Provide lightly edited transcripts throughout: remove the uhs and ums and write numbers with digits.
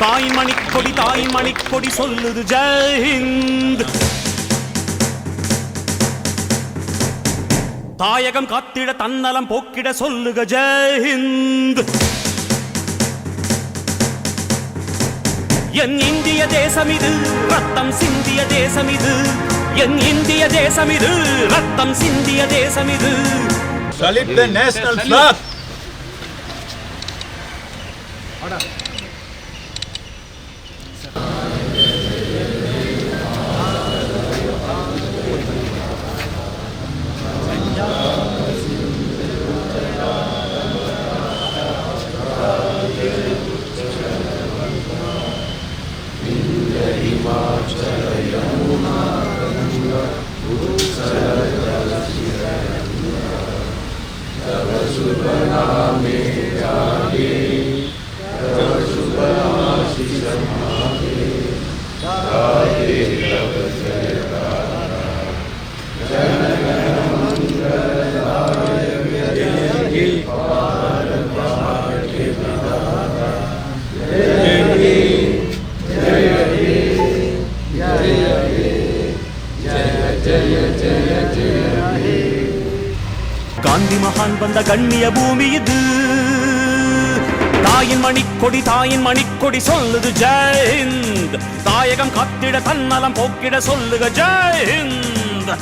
தாயின் மணிக்கொடி சொல்லுது ஜெய் ஹிந்த். தாயகம் காத்திட தன்னலம் போக்கிட சொல்லுக ஜெய் ஹிந்த். என் இந்திய தேசம் இது ரத்தம் சிந்திய தேசம் இது. என் இந்திய தேசம் இது ரத்தம் சிந்திய தேசம் இது. Salute the national flag. Gandhi மகான் வந்த கண்ணிய பூமி இது. தாயின் மணிக்கொடி சொல்லுது ஜெய் ஹிந்த். தாயகம் காத்திட தன்னலம் போக்கிட சொல்லுக ஜெய் ஹிந்த்.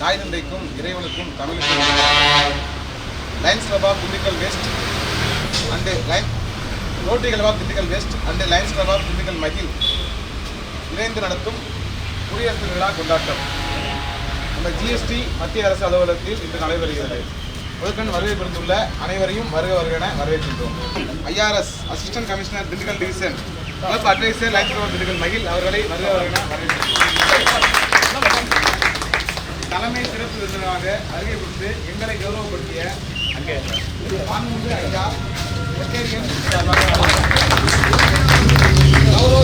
தாய் தந்தைக்கும் இறைவனுக்கும் தமிழுக்கும் Lions Club of Dindigul West and Rotary club of Dindigul West and Lions Club of Dindigul மகிழ் இணைந்து நடத்தும் குடியரசு விழா கொண்டாட்டம் நம்ம ஜிஎஸ்டி மத்திய அரசு அலுவலகத்தில் இன்று நடைபெறுகிறது. முதற்கண் வருகை புரிந்துள்ள அனைவரையும் வருக என வரவேற்கின்றோம். IRS assistant commissioner Dindigul division club adviser Lions Club of Dindigul மகிழ் அவர்களை வருக என வரவேற்கின்றோம். தலைமை சிறப்பு விருந்தினராக வருகை புரிந்து எங்களை கௌரவப்படுத்திய மாண்புமிகு ஐயா கௌரவ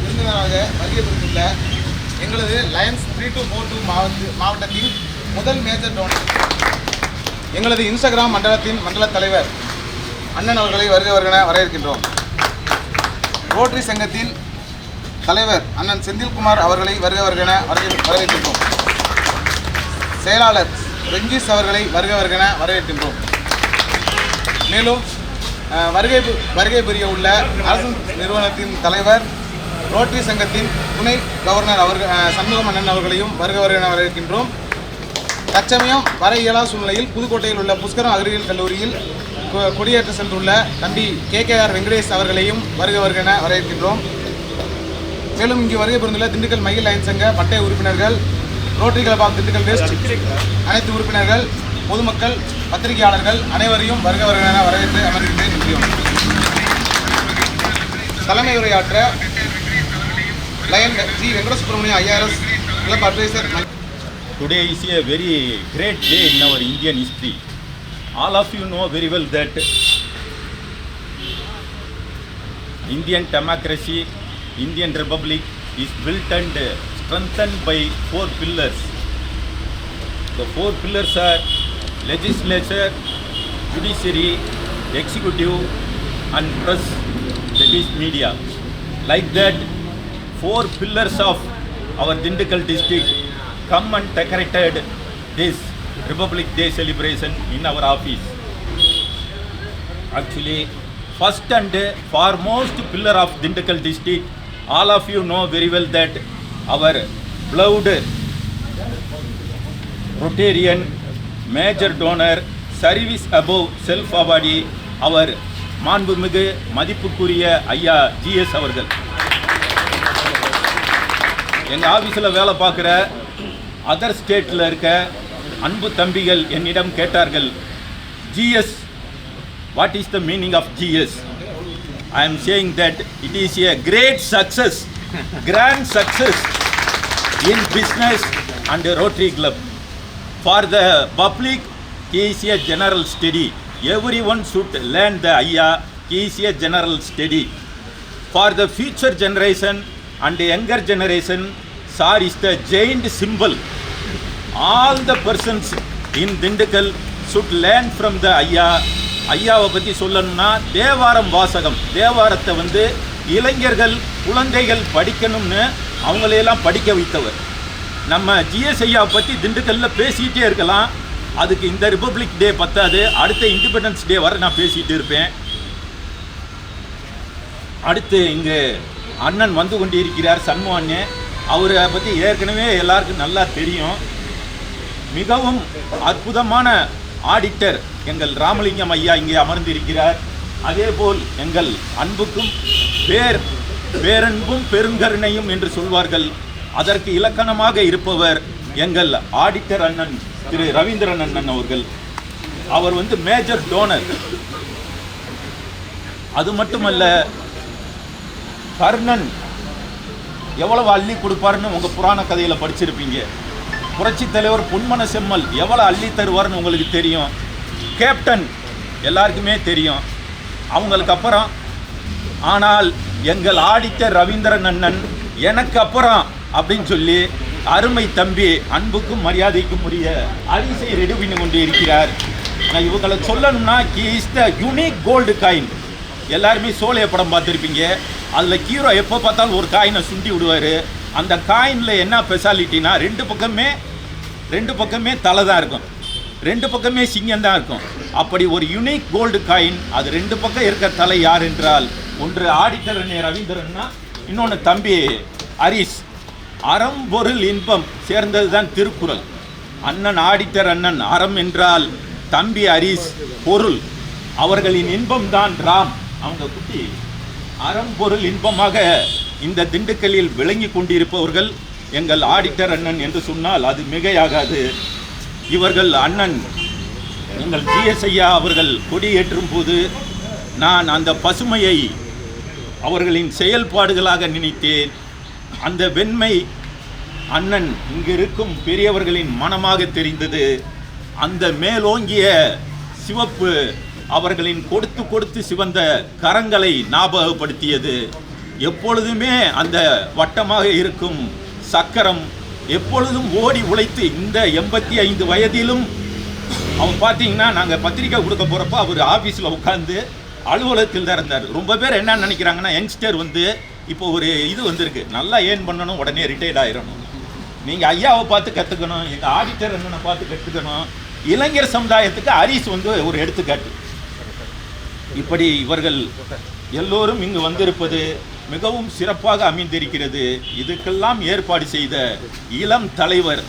விருந்தினராக வருகை புரிந்துள்ள எங்களது லயன்ஸ் 3242 மாவட்டத்தின் முதல் மேஜர் டோனர் எங்களது இன்ஸ்டாகிராம் மண்டலத்தின் மண்டல தலைவர் அண்ணன் அவர்களை வருக என வரவேற்கின்றோம். ரோட்டரி சங்கத்தின் தலைவர் அண்ணன் செந்தில்குமார் அவர்களை வருக என வரவேற்கின்றோம். செயலாளர் ரெஞ்சிஸ் அவர்களை வருக என வரவேற்கின்றோம். மேலும் வருகை புரிய உள்ள அரசு நிறுவனத்தின் தலைவர் ரோட்டரி சங்கத்தின் துணை கவர்னர் சண்முகம் அண்ணன் அவர்களையும் வருக என வரவேற்கின்றோம். தற்சமயம் வர இயலா சூழ்நிலையில் புதுக்கோட்டையில் உள்ள புஷ்கரம் அறிவியல் கல்லூரியில் கொடியேற்ற சென்றுள்ள தம்பி KKR வெங்கடேஷ் அவர்களையும் வருக என வரவேற்கின்றோம். மேலும் இங்கு வருகை புரிந்துள்ள திண்டுக்கல் மகிழ் லயன்ஸ் சங்க பட்டய உறுப்பினர்கள், Rotary club of Dindigul West அனைத்து உறுப்பினர்கள், பொதுமக்கள், பத்திரிகையாளர்கள் அனைவரையும் வருக என வரவேற்று அமர்கின்றேன். முடியும் தலைமை உரையாற்ற Lion G Venkatasubramaniam IRS club adviser. Today is a very great day in our Indian history. All of you know very well that Indian democracy, Indian Republic is built and strengthened by 4 pillars. The 4 pillars are legislature, judiciary, executive and press, that is media. Like that, 4 pillars of our Dindigul district come and decorated this Republic Day celebration in our office. Actually, first and foremost pillar of Dindigul district, all of you know very well that our beloved Rotarian, major donor, service above self awardee, our மாண்புமிகு மதிப்புக்குரிய ஐயா GS அவர்கள். எங்கள் ஆஃபீஸில் வேலை பார்க்குற other ஸ்டேட்டில் இருக்க அன்பு தம்பிகள் என்னிடம் கேட்டார்கள், GS What is the meaning of GS? I am saying that it is a great success, grand success in business and Rotary Club. For the public, he is a general study. Everyone should learn the Ayya. He is a general study. For the future generation and the younger generation, Sir is the giant symbol. All the persons in Dindigul should learn from the Ayya. ஐயாவை பற்றி சொல்லணும்னா தேவாரம் வாசகம், தேவாரத்தை வந்து இளைஞர்கள் குழந்தைகள் படிக்கணும்னு அவங்களையெல்லாம் படிக்க வைத்தவர். நம்ம ஜிஎஸ் ஐயாவை பற்றி திண்டுக்கல்லில் பேசிகிட்டே இருக்கலாம். அதுக்கு இந்த ரிப்பப்ளிக் டே பத்தாது, அடுத்த இண்டிபெண்டன்ஸ் டே வரை நான் பேசிகிட்டு இருப்பேன். அடுத்து இங்கே அண்ணன் வந்து கொண்டிருக்கிறார், சண்முக அண்ணன். அவரை பற்றி ஏற்கனவே எல்லாருக்கும் நல்லா தெரியும். மிகவும் அற்புதமான ஆடிட்டர் எங்கள் ராமலிங்கம் ஐயா இங்கே அமர்ந்திருக்கிறார். அதேபோல் எங்கள் அன்புக்கும் பேரன்பும் பெருங்கருணையும் என்று சொல்வார்கள், அதற்கு இலக்கணமாக இருப்பவர் எங்கள் ஆடிட்டர் அண்ணன் திரு ரவீந்திரன் அண்ணன் அவர்கள். அவர் வந்து மேஜர் டோனர். அது மட்டுமல்ல, கர்ணன் எவ்வளவு அள்ளி கொடுப்பாருன்னு உங்கள் புராண கதையில் படிச்சிருப்பீங்க. புரட்சி தலைவர் பொன்மன செம்மல் எவ்வளோ அள்ளி தருவார்னு உங்களுக்கு தெரியும். கேப்டன் எல்லாருக்குமே தெரியும். அவங்களுக்கு அப்புறம் ஆனால் எங்கள் ஆடிட்டர் ரவீந்திரன் அண்ணன் எனக்கு அப்புறம் அப்படின்னு சொல்லி அருமை தம்பி அன்புக்கும் மரியாதைக்கும் உரிய அரிசை ரெடி பண்ணி கொண்டு இருக்கிறார். நான் இவங்களை சொல்லணும்னா he is the unique gold coin. எல்லாருமே சோலைய படம் பார்த்துருப்பீங்க. அதில் ஹீரோ எப்போ பார்த்தாலும் ஒரு காயினை சுண்டி விடுவார். அந்த காயினில் என்ன ஸ்பெஷாலிட்டினா ரெண்டு பக்கமே தலை தான் இருக்கும், ரெண்டு பக்கமே சிங்கம் தான் இருக்கும். அப்படி ஒரு யூனிக் கோல்டு காயின். அது ரெண்டு பக்கம் இருக்க தலை யார் என்றால், ஒன்று ஆடிட்டர் ரவீந்திரன்னா, இன்னொன்று தம்பி ஹரிஸ். அறம் பொருள் இன்பம் சேர்ந்தது தான் திருக்குறள். அண்ணன் ஆடிட்டர் அண்ணன் அறம் என்றால், தம்பி ஹரிஸ் பொருள். அவர்களின் இன்பம் தான் ராம். அவங்க குட்டி அறம் பொருள் இன்பமாக இந்த திண்டுக்கல்லில் விளங்கி கொண்டிருப்பவர்கள் எங்கள் ஆடிட்டர் அண்ணன் என்று சொன்னால் அது மிகையாகாது. இவர்கள் அண்ணன் எங்கள் ஜிஎஸ் ஐயா அவர்கள் கொடியேற்றும் போது நான் அந்த பசுமையை அவர்களின் செயல்பாடுகளாக நினைத்தேன். அந்த வெண்மை அண்ணன் இங்கு இருக்கும் பெரியவர்களின் மனமாக தெரிந்தது. அந்த மேலோங்கிய சிவப்பு அவர்களின் கொடுத்து சிவந்த கரங்களை ஞாபகப்படுத்தியது. எப்பொழுதுமே அந்த வட்டமாக இருக்கும் சக்கரம் எப்பொழுதும் ஓடி உழைத்து இந்த 85 வயதிலும் அவன் பார்த்தீங்கன்னா, நாங்கள் பத்திரிக்கை கொடுக்க போகிறப்ப அவர் ஆஃபீஸில் உட்காந்து அலுவலகத்தில் தான் இருந்தார். ரொம்ப பேர் என்ன நினைக்கிறாங்கன்னா, யங்ஸ்டர் வந்து இப்போ ஒரு இது வந்திருக்கு, நல்லா ஏர்ன் பண்ணணும், உடனே ரிட்டையர்ட் ஆயிடணும். நீங்கள் ஐயாவை பார்த்து கற்றுக்கணும், எங்கள் ஆடிட்டர் என்னென்ன பார்த்து கற்றுக்கணும். இளைஞர் சமுதாயத்துக்கு ஹரிஸ் வந்து ஒரு எடுத்துக்காட்டு. இப்படி இவர்கள் எல்லோரும் இங்கு வந்திருப்பது மிகவும் சிறப்பாக அமைந்திருக்கிறது. இதுக்கெல்லாம் ஏற்பாடு செய்த இளம் தலைவர்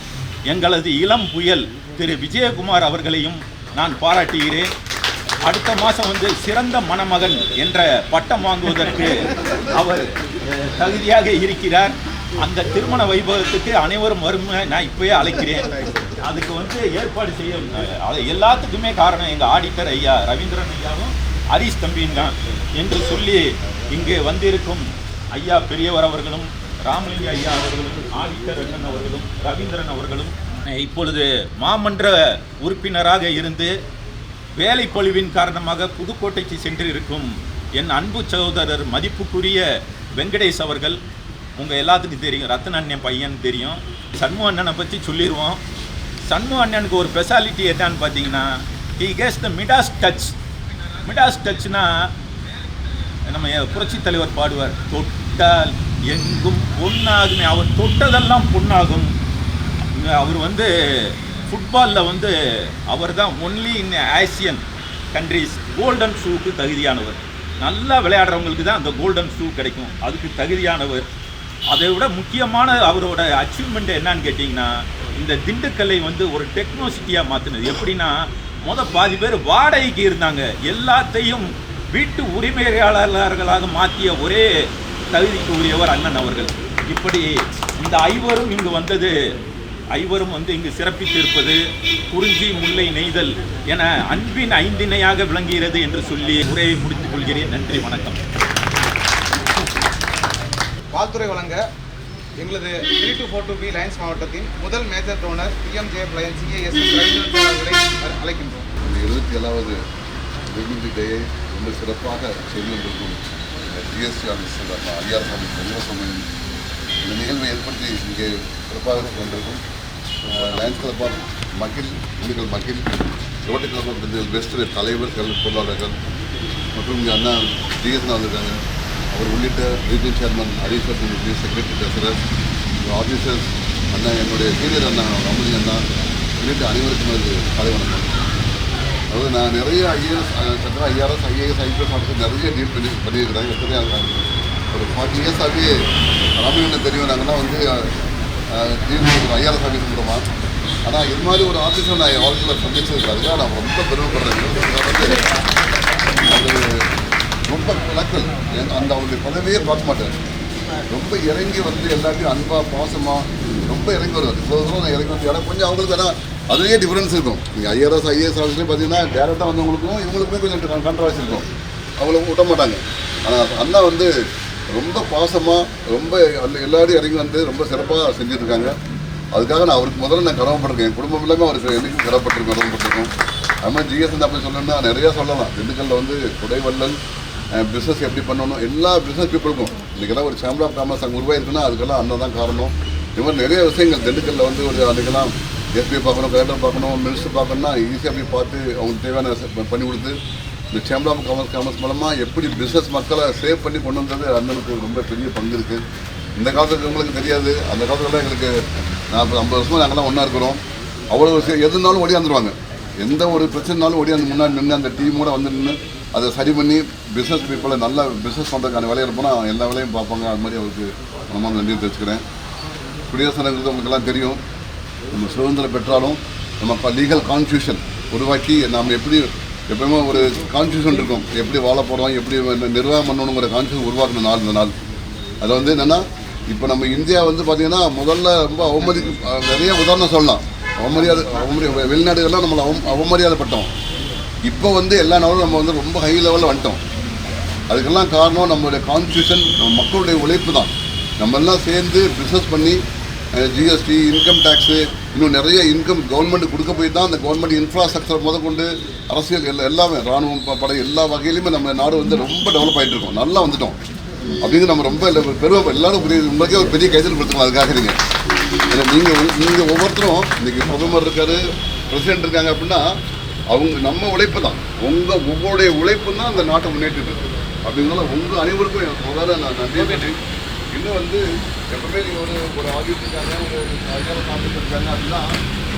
எங்களது இளம் புயல் திரு விஜயகுமார் அவர்களையும் நான் பாராட்டுகிறேன். அடுத்த மாதம் வந்து சிறந்த மணமகன் என்ற பட்டம் வாங்குவதற்கு அவர் தகுதியாக இருக்கிறார். அந்த திருமண வைபவத்துக்கு அனைவரும் வரும் நான் இப்போயே அழைக்கிறேன். அதுக்கு வந்து ஏற்பாடு செய்ய எல்லாத்துக்குமே காரணம் எங்கள் ஆடிட்டர் ஐயா ரவீந்திரன் ஐயாவும் ஹரிஸ் தம்பியும் தான் என்று சொல்லி இங்கே வந்திருக்கும் ஐயா பெரியவர் அவர்களும் ராமலிங்க ஐயா அவர்களும் ஆடிட்டர் அண்ணன் அவர்களும் ரவீந்திரன் அவர்களும் இப்பொழுது மாமன்ற உறுப்பினராக இருந்து வேலைப்பொழிவின் காரணமாக புதுக்கோட்டைக்கு சென்றிருக்கும் என் அன்பு சகோதரர் மதிப்புக்குரிய வெங்கடேஷ் அவர்கள். உங்கள் எல்லாத்துக்கும் தெரியும், ரத்தன அண்ணன் பையன் தெரியும். சண்முக அண்ணனை பற்றி சொல்லிடுவோம். சண்முக அண்ணனுக்கு ஒரு ஸ்பெஷாலிட்டி என்னன்னு பார்த்தீங்கன்னா, he has the Midas touch. Midas டச்னா நம்ம புரட்சி தலைவர் பாடுவார், தொட்டால் எங்கும் பொன்னாகுமே. அவர் தொட்டதெல்லாம் பொன்னாகும். அவர் வந்து ஃபுட்பாலில் வந்து அவர் தான் only in Asian countries golden ஷூக்கு தகுதியானவர். நல்லா விளையாடுறவங்களுக்கு தான் அந்த கோல்டன் ஷூ கிடைக்கும், அதுக்கு தகுதியானவர். அதை விட முக்கியமான அவரோட அச்சீவ்மெண்ட் என்னன்னு கேட்டிங்கன்னா, இந்த திண்டுக்கல்லை வந்து ஒரு டெக்னோ சிட்டியாக மாற்றினது. எப்படின்னா, பாதி பேர் வாடகைக்கு இருந்தாங்க, எல்லாத்தையும் வீட்டு உரிமையாளர்களாக மாற்றிய ஒரே தகுதிக்கு உரியவர் அண்ணன் அவர்கள். இப்படி இந்த ஐவரும் இங்கு வந்தது ஐவரும் வந்து இங்கு சிறப்பித்திருப்பது குறிஞ்சி முல்லை நெய்தல் என அன்பின் ஐந்திணையாக விளங்குகிறது என்று சொல்லி உரையை முடித்துக் கொள்கிறேன். நன்றி, வணக்கம். வாழ்த்துறை வழங்க எங்களது 3242B லைன்ஸ் மாவட்டத்தின் முதல் major toner PMJF line CAS Ravindran அவர்களை அழைக்கின்றோம். 27வது ரிபப்ளிக் டேயை ரொம்ப சிறப்பாக செய்து கொண்டிருக்கும் GST ஆஃபீஸர் ஐஆர் சாமி இந்த நிகழ்வை ஏற்படுத்தி இங்கே சிறப்பாக கொண்டிருக்கும் லயன்ஸ் கிளப் ஆஃப் மகிழ் இந்துக்கள் மகிழ் ரோட்டரி கிளப் ஆஃப் இந்துக்கள் பெஸ்ட் தலைவர்கள் பொருளாளர்கள் மற்றும் இங்கே அண்ணா டிஎஸ்னா வந்திருக்காங்க. அவர் உள்ளிட்ட region chairman additional secretary treasurer officers அண்ணா, என்னுடைய சீனியர் அண்ணா அமதி அண்ணா உள்ளிட்ட அனைவருக்கும் அது காலை வணக்கம். அதாவது நான் நிறைய IAS IPS ஆஃபீஸர் நிறைய டீல் பண்ணியிருக்கிறேன். எத்தனை ஒரு 40 இயர்ஸாகவே ராமலிங்கம் தெரியும். நாங்கள்லாம் வந்து டீல் ஒரு IRS ஆஃபீஸ் மூலமா. ஆனால் இது மாதிரி ஒரு ஆஃபீஸர் நான் என் வாழ்க்கையில் சந்திச்சதுக்கு அதுக்காக நான் ரொம்ப பெருமைப்படுறேன். அது ரொம்ப கலக்கல், அந்த அவருடைய பதவியே பார்க்க மாட்டேன். ரொம்ப இறங்கி வந்து எல்லாத்தையும் அன்பாக பாசமாக ரொம்ப இறங்கி வருவார். இவ்வளோ தூரம் நான் இறங்கி வந்து இடம் கொஞ்சம் அவங்களுக்கு ஆனால் அதுலேயே டிஃப்ரென்ஸ் இருக்கும். நீங்கள் IRS IAS ஆஃபீஸ்லேயும் பார்த்தீங்கன்னா டேரெக்டாக வந்தவங்களுக்கும் இவங்களுக்குமே கொஞ்சம் கான்ட்ரவர்சி இருக்கும். அவங்கள விட்ட மாட்டாங்க. ஆனால் அண்ணா வந்து ரொம்ப பாசமாக ரொம்ப எல்லாரும் இறங்கி வந்து ரொம்ப சிறப்பாக செஞ்சுருக்காங்க. அதுக்காக நான் அவருக்கு முதல்ல நான் கடமைப்பட்டிருக்கேன். என் குடும்பம் எல்லாமே அவருக்கு என்றைக்கும் கடமைப்பட்டிருக்கோம். அது மாதிரி GST அப்படி சொல்லணும்னா நிறையா சொல்லலாம். திண்டுக்கல்லில் வந்து குடைவள்ளல் பிஸ்னஸ் எப்படி பண்ணணும் எல்லா பிஸ்னஸ் பீப்புளுக்கும் இன்றைக்கெல்லாம் ஒரு சேம்பர் ஆஃப் காமர்ஸ் அங்கே உருவாயிருக்குன்னா அதுக்கெல்லாம் அண்ணன் தான் காரணம். இது மாதிரி நிறைய விஷயங்கள் திண்டுக்கல்லில் வந்து ஒரு அதுக்கெல்லாம் எஸ்பி பார்க்கணும், கலெக்டர் பார்க்கணும், மினிஸ்டர் பார்க்கணும்னா ஈஸியாக போய் பார்த்து அவங்களுக்கு தேவையான பண்ணி கொடுத்து இந்த சேம்பர் ஆஃப் காமர்ஸ் மூலமாக எப்படி பிஸ்னஸ் மக்களை சேவ் பண்ணி கொண்டு வந்தது அண்ணனுக்கு ரொம்ப பெரிய பங்கு இருக்குது. இந்த காலத்துக்கு உங்களுக்கு தெரியாது, அந்த காலத்துலலாம் எங்களுக்கு 50 வருஷமாக நாங்கள்லாம் ஒன்றா இருக்கிறோம். அவ்வளோ எதுனாலும் ஓடியாந்துருவாங்க. எந்த ஒரு பிரச்சனைனாலும் ஓடியாந்து முன்னாடி நின்று அந்த டீமோட வந்து நின்று அதை சரி பண்ணி பிஸ்னஸ் பீப்புளை நல்லா பிஸ்னஸ் பண்ணுறதுக்கான வேலையில் போனால் எல்லா வேலையும் பார்ப்பாங்க. அது மாதிரி அவருக்கு மனமாக நன்றி தெரிவிச்சுக்கிறேன். குடியரசு தினங்கிறது உங்களுக்கெல்லாம் தெரியும். நம்ம சுதந்திரம் பெற்றாலும் நம்ம லீகல் கான்ஸ்டியூஷன் உருவாக்கி நாம் எப்படி எப்பயுமே ஒரு கான்ஸ்டியூஷன் இருக்கும், எப்படி வாழ போகிறோம், எப்படி நிர்வாகம் பண்ணணுங்கிற கான்ஸ்டியூஷன் உருவாக்கின நாள் இந்த நாள். அது வந்து என்னென்னா இப்போ நம்ம இந்தியா வந்து பார்த்திங்கன்னா முதல்ல ரொம்ப நிறைய உதாரணம் சொல்லலாம். வெளிநாடுகள்லாம் நம்மளை அவமரியாதைப்பட்டோம். இப்போ வந்து எல்லா நாளும் நம்ம வந்து ரொம்ப ஹை லெவலில் வந்துட்டோம். அதுக்கெல்லாம் காரணம் நம்மளுடைய கான்ஸ்டியூஷன், நம்ம மக்களுடைய உழைப்பு தான். நம்ம எல்லாம் சேர்ந்து பிஸ்னஸ் பண்ணி GST இன்கம் டேக்ஸு இன்னும் நிறைய இன்கம் கவர்மெண்ட் கொடுக்க போய் தான் அந்த கவர்மெண்ட் இன்ஃப்ராஸ்ட்ரக்சர் முதற்கொண்டு அரசியல் எல்லாமே இராணுவம் படை எல்லா வகையிலுமே நம்ம நாடு வந்து ரொம்ப டெவலப் ஆகிட்டு இருக்கோம். நல்லா வந்துட்டோம் அப்படிங்கிற நம்ம ரொம்ப பெருமை எல்லாரும் உங்களுக்கே ஒரு பெரிய கைதல் கொடுத்துருக்கோம். அதுக்காக நீங்கள் ஒவ்வொருத்தரும் இன்றைக்கி பிரதமர் இருக்கார், பிரசிடென்ட் இருக்காங்க அப்படின்னா அவங்க நம்ம உழைப்பு தான், உங்களுடைய உழைப்பு தான் அந்த நாட்டை முன்னேற்றிட்டு அப்படிங்கிறத உங்கள் அனைவருக்கும் முதல்ல நான் நன்றி. இன்னும் வந்து எப்பவுமே நீங்கள் ஒரு ஆடிட் இருக்காங்க, ஒரு IRS ஆஃபீஸர் இருக்காங்க அப்படின்னா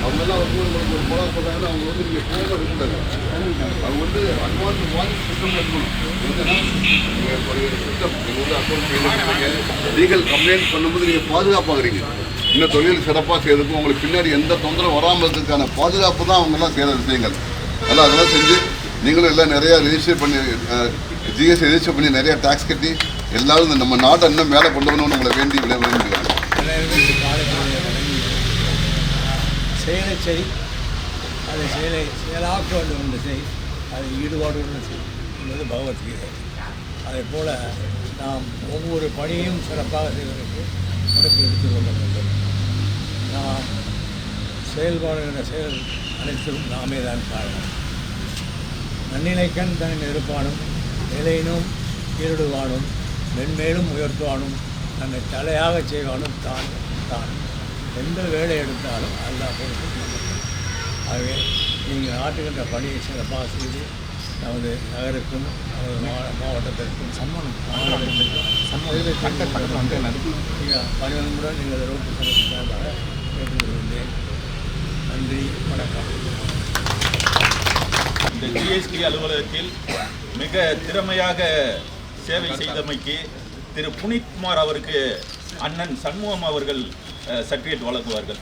அவங்கெல்லாம் வந்து உங்களுக்கு ஒரு போலா சொல்கிறாங்கன்னா அவங்க வந்து நீங்கள் ஃபோன் எடுக்கூடாது. அவங்க வந்து அட்வான்ஸ் வாங்கி சிஸ்டம் எடுக்கணும். நீங்கள் ஒரு சிஸ்டம் நீங்கள் வந்து அக்கௌண்ட் லீகல் கம்ப்ளைண்ட் பண்ணும்போது நீங்கள் பாதுகாப்பாகிறீங்க. இன்னும் தொழில் சிறப்பாக செய்யறதுக்கும் உங்களுக்கு பின்னாடி எந்த தொந்தரவு வராமல் இருக்கிறதுக்கான பாதுகாப்பு தான் அவங்கெல்லாம் செய்கிற விஷயங்கள். அதெல்லாம் செஞ்சு நீங்களும் எல்லாம் நிறையா ரெஜிஸ்டர் பண்ணி GST ரெஜிஸ்டர் பண்ணி நிறையா டேக்ஸ் கட்டி எல்லாரும் நம்ம நாட்டை இன்னும் மேலே கொண்டு வரணும்னு உங்களை வேண்டி விளையாடுறாங்க. செயலை செய், அதை செயலாக்க வேண்டும் என்று செய், அதை ஈடுபாடுடன் செய் என்பது பகவத்கீதை. அதே போல் நாம் ஒவ்வொரு பணியும் சிறப்பாக செய்வதற்கு உனக்கு எடுத்துக்கொள்ள வேண்டும். நாம் செயல்பாடுகிற செயல் அனைத்தும் நாமே தான் காரணம். நன்னிலைக்கண் தன் இருப்பானும் நிலையினும் ஈடுவானும் மென்மேலும் உயர்த்துவானும் தன்னை தலையாக செய்வானும் தான் தான் எந்த வேலை எடுத்தாலும் அல்லா பொறுத்து. ஆகவே நீங்கள் ஆற்றுகின்ற பணியை சிறப்பாக செய்து நமது நகருக்கும் நமது மாவட்டத்திற்கும் பணிவன்புடன் நீங்கள் ரோட்டு சங்கத்திற்காக கேட்டுக்கொள்கின்றேன். நன்றி, வணக்கம். இந்த GST அலுவலகத்தில் மிக திறமையாக சேவை செய்தமைக்கு திரு புனித்குமார் அவருக்கு அண்ணன் சண்முகம் அவர்கள் சர்டிஃபிகேட் வழங்குவார்கள்.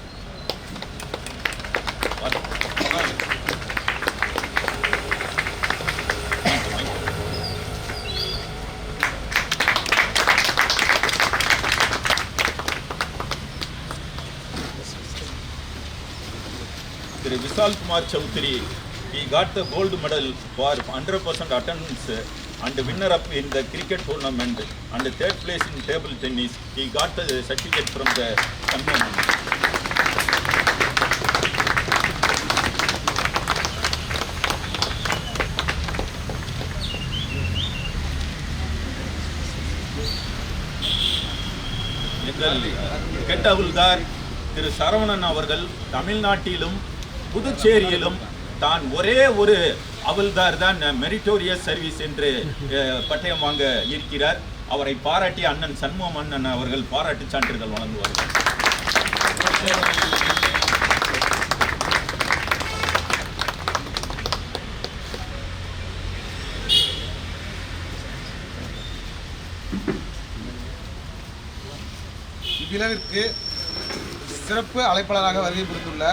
Vishal Kumar Chowdhury. He got the gold medal for 100% attendance and winner up in the cricket tournament and third place in table tennis. He got the certificate from the Sanmam. எங்கள் கெட்ட அவுல்தார் திரு சரவணன் அவர்கள் தமிழ்நாட்டிலும் புதுச்சேரியிலும் தான் ஒரே ஒரு அவுல்தார் தான் மெரிட்டோரியஸ் சர்வீஸ் என்று பட்டயம் வாங்க இருக்கிறார். அவரை பாராட்டி அண்ணன் சண்முகம் அண்ணன் அவர்கள் பாராட்டு சான்றிதழ் வழங்குவார்கள். இவ்விழாவிற்கு சிறப்பு அழைப்பாளராக வருகை புரிந்துள்ள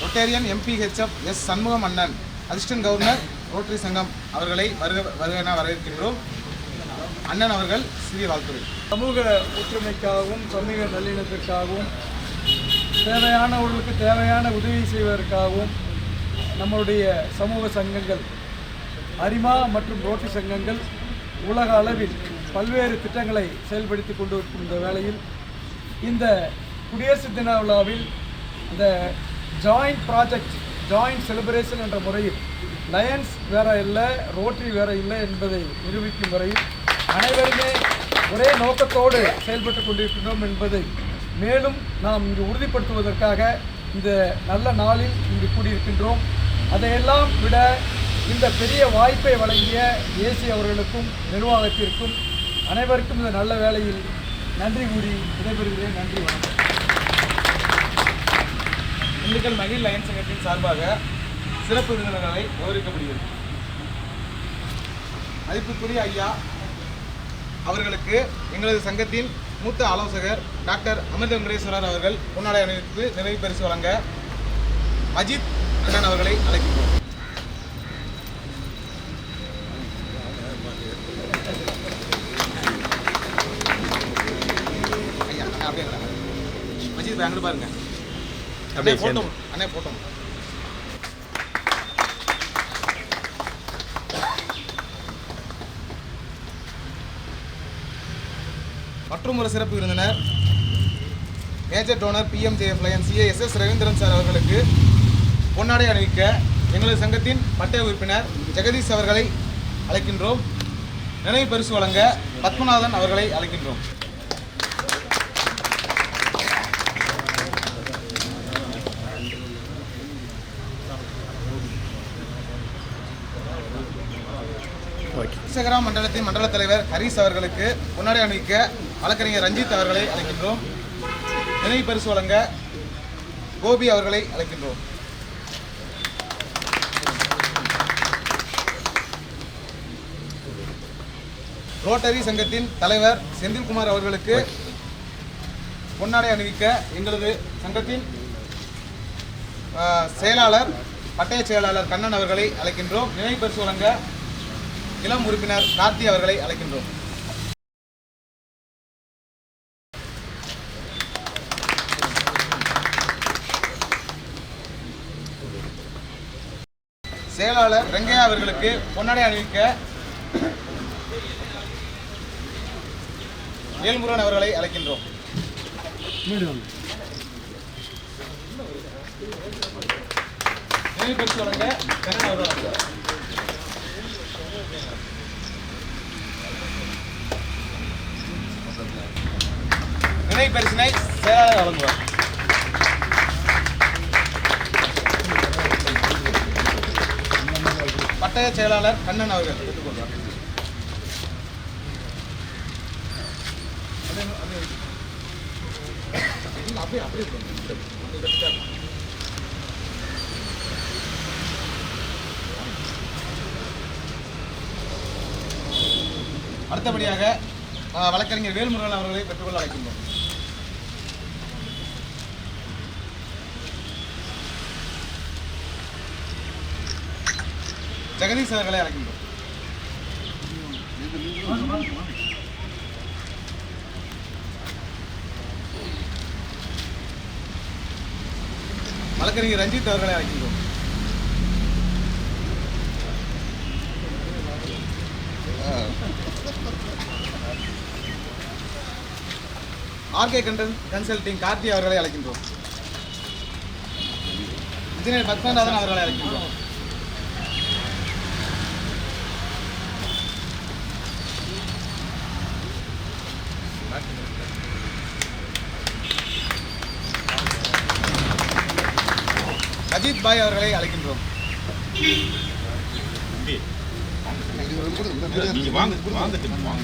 ரொட்டேரியன் MPHF எஸ் சண்முகம் அண்ணன், அசிஸ்டன்ட் கவர்னர் ரோட்டரி சங்கம் அவர்களை வருகை வரவேற்கின்றோம். அண்ணன் அவர்கள் சிறிய வாழ்த்துறை. சமூக ஒற்றுமைக்காகவும் சமூக நல்லிணத்திற்காகவும் தேவையானவர்களுக்கு தேவையான உதவி செய்வதற்காகவும் நம்மளுடைய சமூக சங்கங்கள், அரிமா மற்றும் ரோட்டரி சங்கங்கள் உலக அளவில் பல்வேறு திட்டங்களை செயல்படுத்தி கொண்டு இருக்கும் இந்த வேளையில் இந்த குடியரசு தின விழாவில் இந்த ஜாயிண்ட் ப்ராஜெக்ட், ஜாயிண்ட் செலிப்ரேஷன் என்ற முறையில் லயன்ஸ் வேற இல்லை, ரோட்டரி வேற இல்லை என்பதை நிரூபிக்கும் வரையில் அனைவருமே ஒரே நோக்கத்தோடு செயல்பட்டு கொண்டிருக்கின்றோம் என்பதை மேலும் நாம் இங்கு உறுதிப்படுத்துவதற்காக இந்த நல்ல நாளில் இங்கு கூடியிருக்கின்றோம். அதையெல்லாம் விட இந்த பெரிய வாய்ப்பை வழங்கிய ஏசி அவர்களுக்கும் நிர்வாகத்திற்கும் அனைவருக்கும் இந்த நல்ல வேளையில் நன்றி கூறி விடைபெறுகிறேன். நன்றி, வணக்கம். திண்டுக்கல் மகிழ் லயன்ஸ் சங்கத்தின் சார்பாக சிறப்பு விருந்தினர்களை கௌரவிக்கப்படுகிறது. மதிப்புக்குரிய ஐயா அவர்களுக்கு எங்களது சங்கத்தின் மூத்த ஆலோசகர் டாக்டர் அமிர்த வெங்கடேஸ்வரர் அவர்கள் பொன்னாடை அணிவித்து நிறைவு பரிசு வழங்க அஜித் அண்ணன் அவர்களை அழைக்கின்றோம். ஐயா அப்படியே அஜித் அங்கே பாருங்க. அப்படியே போட்டோ அண்ணே போட்டோ. மற்றும் ஒரு சிறப்பு விருந்தினர் major toner PMJF Lions CASS Ravindran sir அவர்களுக்கு பொன்னாடை அணிவிக்க எங்களது சங்கத்தின் பட்டய உறுப்பினர் ஜெகதீஷ் அவர்களை அழைக்கின்றோம். நினைவு பரிசு வழங்க பத்மநாதன் அவர்களை அழைக்கின்றோம். இன்ஸ்டாகிராம் மண்டலத்தின் மண்டல தலைவர் ஹரிஸ் அவர்களுக்கு பொன்னாடை அணிவிக்க வழக்கறிஞர் ரஞ்சித் அவர்களை அழைக்கின்றோம். நினைவு பரிசு வழங்க கோபி அவர்களை அழைக்கின்றோம். ரோட்டரி சங்கத்தின் தலைவர் செந்தில்குமார் அவர்களுக்கு பொன்னாடை அணிவிக்க எங்களது சங்கத்தின் செயலாளர் பட்டய செயலாளர் கண்ணன் அவர்களை அழைக்கின்றோம். நினைவு பரிசு வழங்க இளம் உறுப்பினர் கார்த்தி அவர்களை அழைக்கின்றோம். செயலாளர் ரெங்கையா அவர்களுக்கு பொன்னாடை அணிவிக்க வேல்முருகன் அவர்களை அழைக்கின்றோம். நினைவு பரிசு வழங்க கண்ணன் அவர்கள் நினைவு பரிசினை செயலாளர் வழங்குவார். பட்டய செயலாளர் கண்ணன் அவர்கள் பெற்றுக்கொள்வார். அடுத்தபடியாக வழக்கறிஞர் வேல்முருகன் அவர்களை பெற்றுக்கொள்ள அழைக்கின்றோம். ஜெகதீஷ் அவர்களை அழைக்கின்றோம். வழக்கறிஞர் ரஞ்சித் அவர்களை அழைக்கின்றோம். ஆர்கே கன்சல்டிங் கார்த்தி அவர்களை அழைக்கின்றோம். இன்ஜினியர் பத்மநாதன் அவர்களை அழைக்கின்றோம். அஜித் பாய் அவர்களை அழைக்கின்றோம். நீங்க வாங்க வாங்க தம்பி, வாங்க.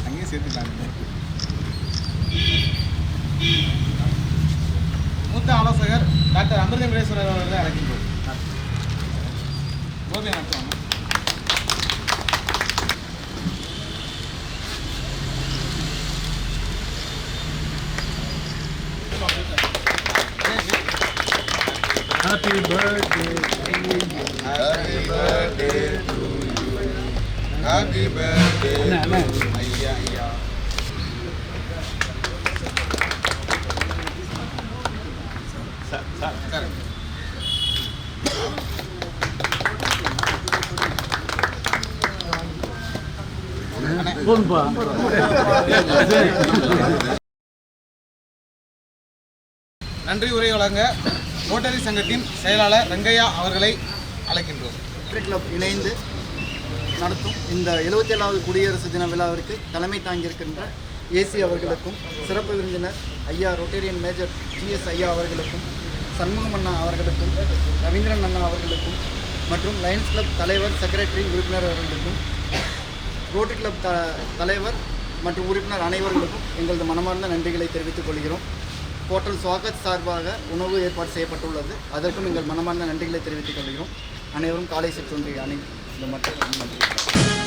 அங்கேயே சேர்த்துக்காங்க. மூத்த ஆலோசகர் டாக்டர் அமிர்த விடேஸ்வரர் அவர்களை அழைக்கின்றோம். கோபி நடத்துவாங்க. Happy birthday. Happy birthday to you. Happy birthday to ஐயா ஐயா. சார் போன்பா. நன்றி உரை வழங்க ரோட்டரி சங்கத்தின் செயலாளர் ரங்கையா அவர்களை அழைக்கின்றோம். ரோட்டரி கிளப் இணைந்து நடத்தும் இந்த 77வது குடியரசு தின விழாவிற்கு தலைமை தாங்கியிருக்கின்ற ஏசி அவர்களுக்கும் சிறப்பு விருந்தினர் ஐயா ரொட்டேரியன் மேஜர் ஜிஎஸ் ஐயா அவர்களுக்கும் சண்முகம் அண்ணா அவர்களுக்கும் ரவீந்திரன் அண்ணா அவர்களுக்கும் மற்றும் லயன்ஸ் கிளப் தலைவர் செக்ரட்டரி உறுப்பினர் அவர்களுக்கும் ரோட்டரி கிளப் தலைவர் மற்றும் உறுப்பினர் அனைவர்களுக்கும் எங்களது மனமார்ந்த நன்றிகளை தெரிவித்துக் கொள்கிறோம். ஹோட்டல் ஸ்வாகத் சார்பாக உணவு ஏற்பாடு செய்யப்பட்டுள்ளது. அதற்கும் எங்கள் மனமார்ந்த நன்றிகளை தெரிவித்துக் கொள்கிறோம். அனைவரும் காலை சிற்றுண்டி அனைத்து இந்த மட்டும் நன்றி.